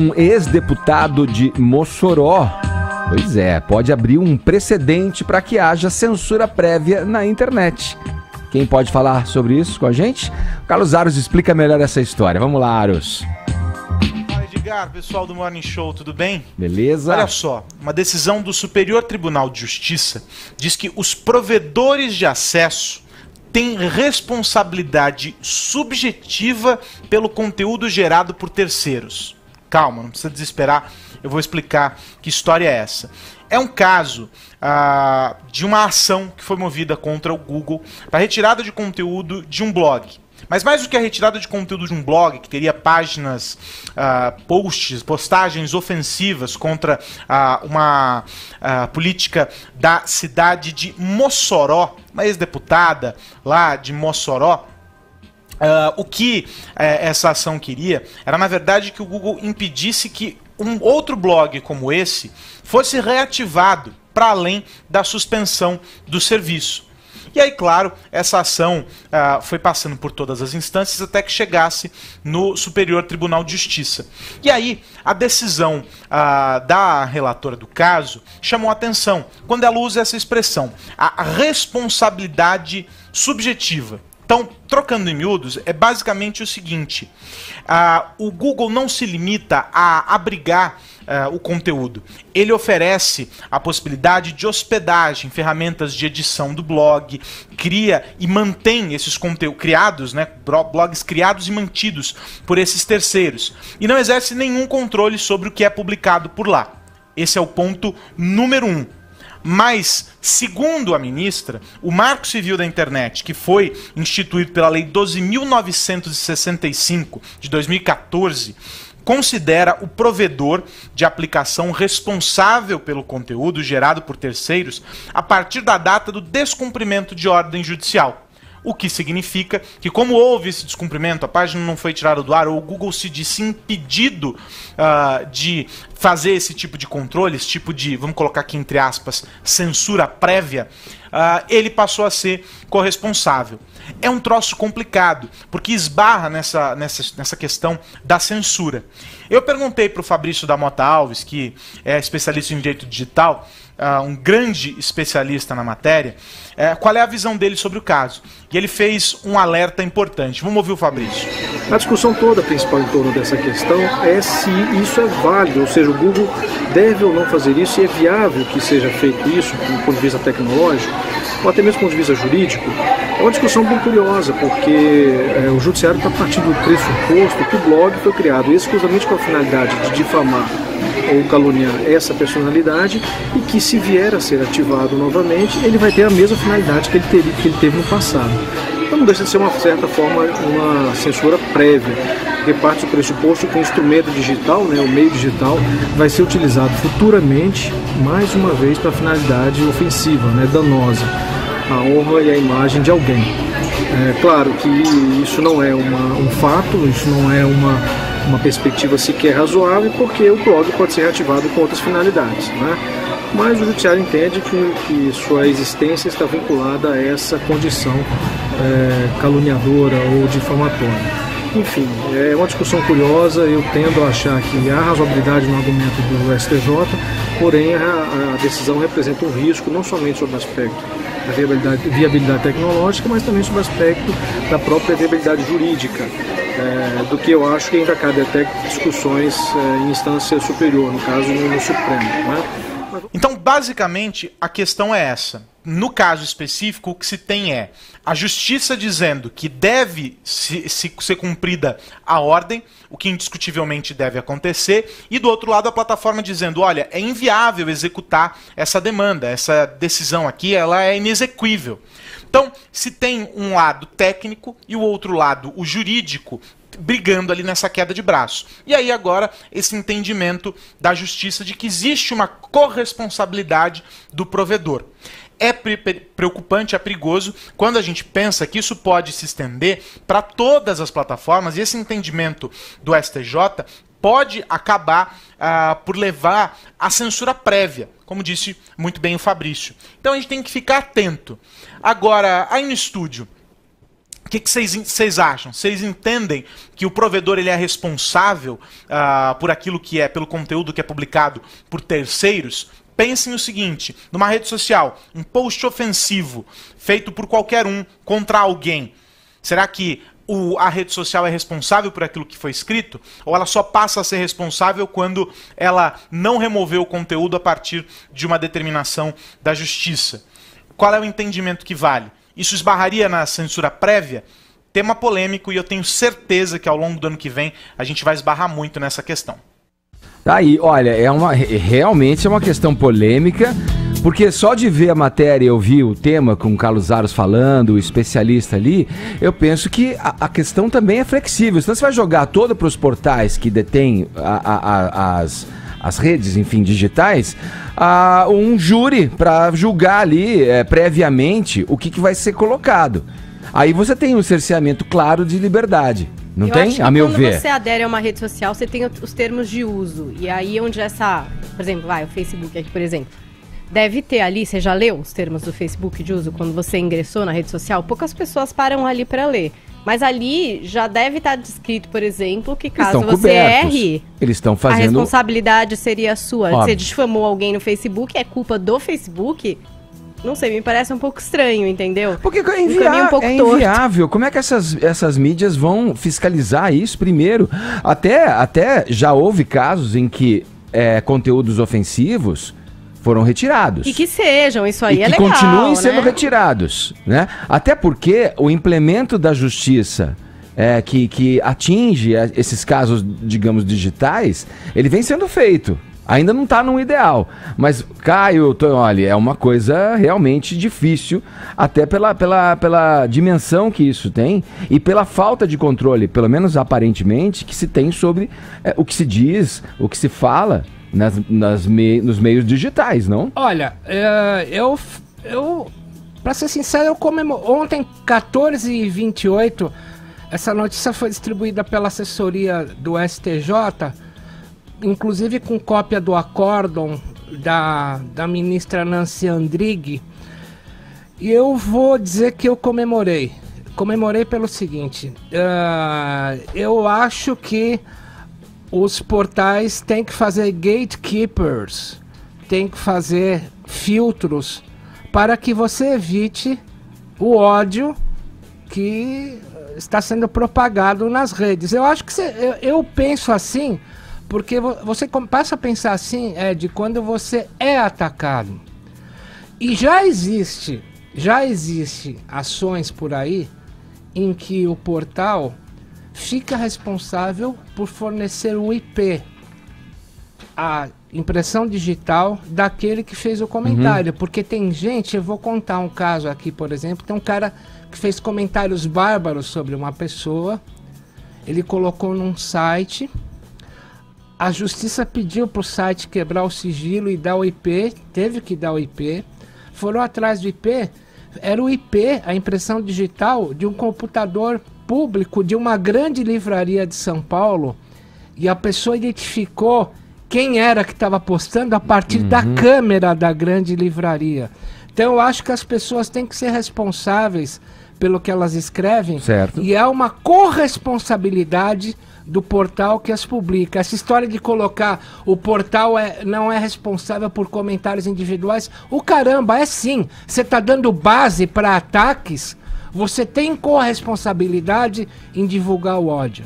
Um ex-deputado de Mossoró, pois é, pode abrir um precedente para que haja censura prévia na internet. Quem pode falar sobre isso com a gente? O Carlos Aros explica melhor essa história. Vamos lá, Aros. Fala, Edgar, pessoal do Morning Show, tudo bem? Beleza. Olha só, uma decisão do Superior Tribunal de Justiça diz que os provedores de acesso têm responsabilidade subjetiva pelo conteúdo gerado por terceiros. Calma, não precisa desesperar, eu vou explicar que história é essa. É um caso de uma ação que foi movida contra o Google para retirada de conteúdo de um blog. Mas mais do que a retirada de conteúdo de um blog, que teria páginas, postagens ofensivas contra uma política da cidade de Mossoró, uma ex-deputada lá de Mossoró, o que essa ação queria era, na verdade, que o Google impedisse que um outro blog como esse fosse reativado para além da suspensão do serviço. E aí, claro, essa ação foi passando por todas as instâncias até que chegasse no Superior Tribunal de Justiça. E aí, a decisão da relatora do caso chamou a atenção quando ela usa essa expressão, a responsabilidade subjetiva. Então, trocando em miúdos, é basicamente o seguinte, o Google não se limita a abrigar o conteúdo. Ele oferece a possibilidade de hospedagem, ferramentas de edição do blog, cria e mantém esses conteúdos criados, né, blogs criados e mantidos por esses terceiros. E não exerce nenhum controle sobre o que é publicado por lá. Esse é o ponto número 1. Mas, segundo a ministra, o Marco Civil da Internet, que foi instituído pela Lei 12.965 de 2014, considera o provedor de aplicação responsável pelo conteúdo gerado por terceiros a partir da data do descumprimento de ordem judicial. O que significa que, como houve esse descumprimento, a página não foi tirada do ar, ou o Google se disse impedido de fazer esse tipo de controle, esse tipo de, vamos colocar aqui entre aspas, censura prévia, ele passou a ser corresponsável. É um troço complicado, porque esbarra nessa questão da censura. Eu perguntei para o Fabrício da Mota Alves, que é especialista em direito digital, um grande especialista na matéria, qual é a visão dele sobre o caso. E ele fez um alerta importante. Vamos ouvir o Fabrício. A discussão toda principal em torno dessa questão é se isso é válido, ou seja, o Google deve ou não fazer isso, e é viável que seja feito isso do ponto de vista tecnológico, ou até mesmo do ponto de vista jurídico. É uma discussão bem curiosa, porque o judiciário está partindo do pressuposto que o blog foi criado exclusivamente com a finalidade de difamar ou caluniar essa personalidade, e que, se vier a ser ativado novamente, ele vai ter a mesma finalidade que ele teve no passado. Então não deixa de ser, uma certa forma, uma censura prévia, porque parte do pressuposto que o instrumento digital, né, o meio digital, vai ser utilizado futuramente, mais uma vez, para finalidade ofensiva, né, danosa à honra e à imagem de alguém. É claro que isso não é um fato, isso não é uma perspectiva sequer razoável, porque o blog pode ser reativado com outras finalidades, né? Mas o judiciário entende que sua existência está vinculada a essa condição caluniadora ou difamatória. Enfim, é uma discussão curiosa. Eu tendo a achar que há razoabilidade no argumento do STJ, porém a decisão representa um risco não somente sobre o aspecto da viabilidade tecnológica, mas também sobre o aspecto da própria viabilidade jurídica, do que eu acho que ainda cabe até discussões em instância superior, no caso no Supremo, né? Então, basicamente, a questão é essa. No caso específico, o que se tem é a justiça dizendo que deve ser cumprida a ordem, o que indiscutivelmente deve acontecer, e do outro lado a plataforma dizendo, olha, é inviável executar essa demanda, essa decisão aqui, ela é inexequível. Então, se tem um lado técnico e o outro lado, o jurídico, brigando ali nessa queda de braço. E aí agora esse entendimento da justiça de que existe uma corresponsabilidade do provedor. É preocupante, é perigoso quando a gente pensa que isso pode se estender para todas as plataformas, e esse entendimento do STJ pode acabar por levar à censura prévia, como disse muito bem o Fabrício. Então a gente tem que ficar atento. Agora, aí no estúdio, O que vocês acham? Vocês entendem que o provedor ele é responsável por aquilo que é, pelo conteúdo que é publicado por terceiros? Pensem o seguinte, numa rede social, um post ofensivo feito por qualquer um contra alguém, será que a rede social é responsável por aquilo que foi escrito? Ou ela só passa a ser responsável quando ela não removeu o conteúdo a partir de uma determinação da justiça? Qual é o entendimento que vale? Isso esbarraria na censura prévia? Tema polêmico, e eu tenho certeza que ao longo do ano que vem a gente vai esbarrar muito nessa questão. Tá aí, olha, realmente é uma questão polêmica, porque só de ver a matéria e ouvir o tema com o Carlos Aros falando, o especialista ali, eu penso que a questão também é flexível. Senão você vai jogar toda para os portais que detêm as redes, enfim, digitais, um júri para julgar ali previamente o que vai ser colocado. Aí você tem um cerceamento claro de liberdade. Não eu tem? Acho que a meu ver. Quando você adere a uma rede social, você tem os termos de uso. E aí onde por exemplo, o Facebook aqui, por exemplo, deve ter ali, você já leu os termos do Facebook de uso quando você ingressou na rede social? Poucas pessoas param ali para ler. Mas ali já deve estar descrito, por exemplo, que caso você erre, eles estão fazendo... a responsabilidade seria sua. Óbvio. Você difamou alguém no Facebook, é culpa do Facebook? Não sei, me parece um pouco estranho, entendeu? Porque é inviável. Como é que essas mídias vão fiscalizar isso primeiro? Até já houve casos em que conteúdos ofensivos foram retirados. E que sejam, isso aí é legal, que continuem sendo retirados, né? Até porque o implemento da justiça que atinge esses casos, digamos, digitais, ele vem sendo feito. Ainda não está no ideal, mas, Caio, olha, é uma coisa realmente difícil, até pela dimensão que isso tem e pela falta de controle, pelo menos aparentemente, que se tem sobre o que se diz, o que se fala nos meios digitais, não? Olha, eu para ser sincero, eu ontem, 14h28, essa notícia foi distribuída pela assessoria do STJ, inclusive com cópia do acórdão da ministra Nancy Andrighi, e eu vou dizer que eu comemorei pelo seguinte, eu acho que os portais têm que fazer gatekeepers, têm que fazer filtros para que você evite o ódio que está sendo propagado nas redes. Eu acho que eu penso assim, porque você passa a pensar assim, de quando você é atacado. E já existe ações por aí em que o portal fica responsável por fornecer o IP, a impressão digital daquele que fez o comentário. Porque tem gente, eu vou contar um caso aqui, por exemplo, tem um cara que fez comentários bárbaros sobre uma pessoa, ele colocou num site... A justiça pediu para o site quebrar o sigilo e dar o IP, teve que dar o IP. Foram atrás do IP, era o IP, a impressão digital de um computador público de uma grande livraria de São Paulo. E a pessoa identificou quem era que estava postando a partir da câmera da grande livraria. Então eu acho que as pessoas têm que ser responsáveis pelo que elas escrevem. Certo. E há uma corresponsabilidade do portal que as publica. Essa história de colocar o portal não é responsável por comentários individuais, o caramba, é sim. Você está dando base para ataques, você tem corresponsabilidade em divulgar o ódio.